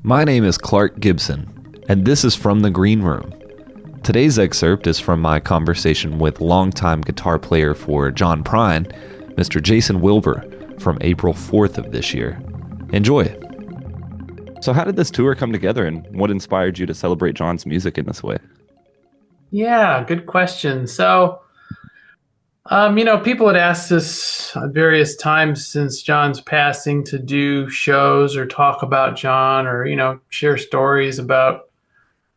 My name is Clark Gibson, and this is From the Green Room. Today's excerpt is from my conversation with longtime guitar player for John Prine, Mr. Jason Wilber, from April 4th of this year. Enjoy it. So how did this tour come together, and what inspired you to celebrate John's music in this way? Yeah, good question. So, people had asked us at various times since John's passing to do shows or talk about John or, share stories about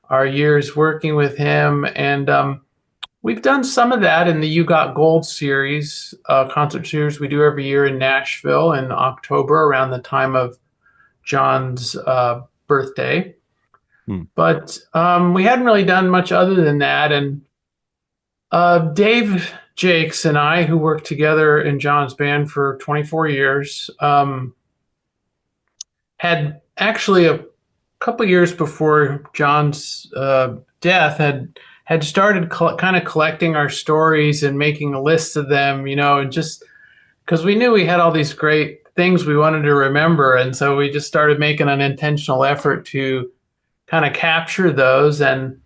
our years working with him. And we've done some of that in the You Got Gold series, concert series we do every year in Nashville in October around the time of John's birthday. But we hadn't really done much other than that. And Dave Jakes and I, who worked together in John's band for 24 years, had actually a couple years before John's death had started kind of collecting our stories and making a list of them, and just because we knew we had all these great things we wanted to remember. And so we just started making an intentional effort to kind of capture those. And,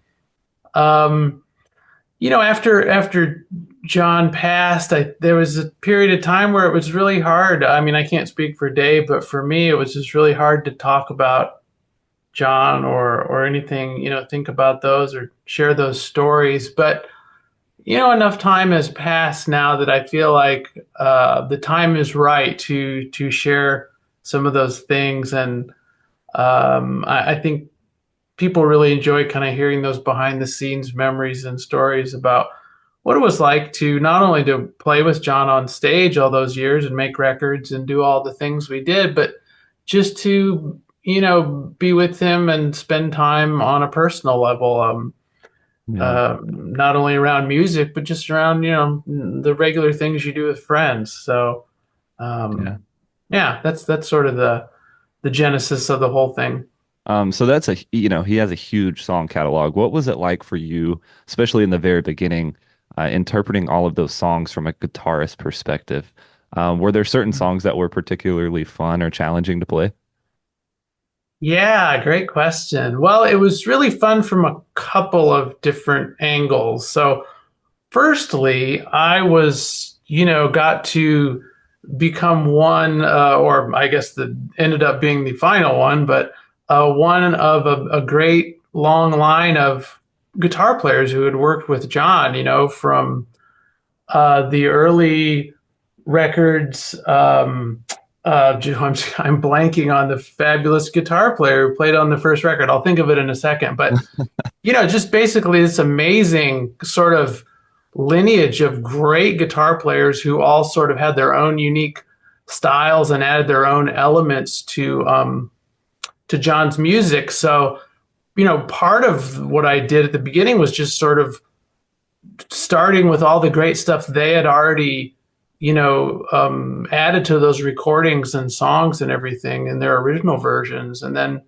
after John passed, there was a period of time where it was really hard. I mean, I can't speak for Dave, but for me, it was just really hard to talk about John or anything, think about those or share those stories. But, enough time has passed now that I feel like the time is right to share some of those things. And I think people really enjoy kind of hearing those behind the scenes memories and stories about what it was like to not only to play with John on stage all those years and make records and do all the things we did, but just to, be with him and spend time on a personal level, not only around music, but just around, the regular things you do with friends. So, that's sort of the genesis of the whole thing. So that's he has a huge song catalog. What was it like for you, especially in the very beginning, interpreting all of those songs from a guitarist perspective? Were there certain songs that were particularly fun or challenging to play? Yeah, great question. Well, it was really fun from a couple of different angles. So, firstly, I was, got to become one, or I guess that ended up being the final one, but one of a great long line of guitar players who had worked with John, from the early records. I'm blanking on the fabulous guitar player who played on the first record. I'll think of it in a second. But, just basically this amazing sort of lineage of great guitar players who all sort of had their own unique styles and added their own elements to John's music. So, part of what I did at the beginning was just sort of starting with all the great stuff they had already, added to those recordings and songs and everything in their original versions. And then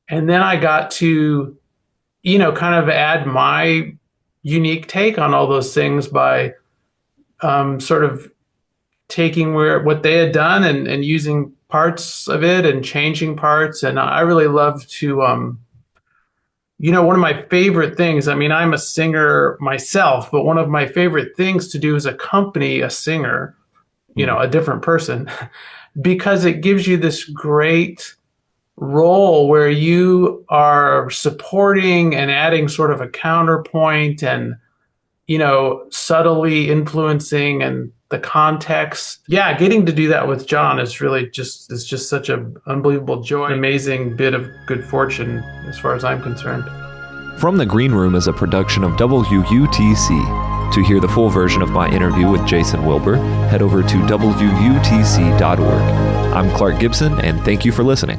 I got to, kind of add my unique take on all those things by sort of taking what they had done and using parts of it and changing parts. And I really love to, one of my favorite things, I mean, I'm a singer myself, but one of my favorite things to do is accompany a singer, a different person, because it gives you this great role where you are supporting and adding sort of a counterpoint and, subtly influencing and the context. Yeah, getting to do that with John is really just such an unbelievable joy, amazing bit of good fortune as far as I'm concerned. From the Green Room is a production of WUTC. To hear the full version of my interview with Jason Wilber, head over to WUTC.org. I'm Clark Gibson, and thank you for listening.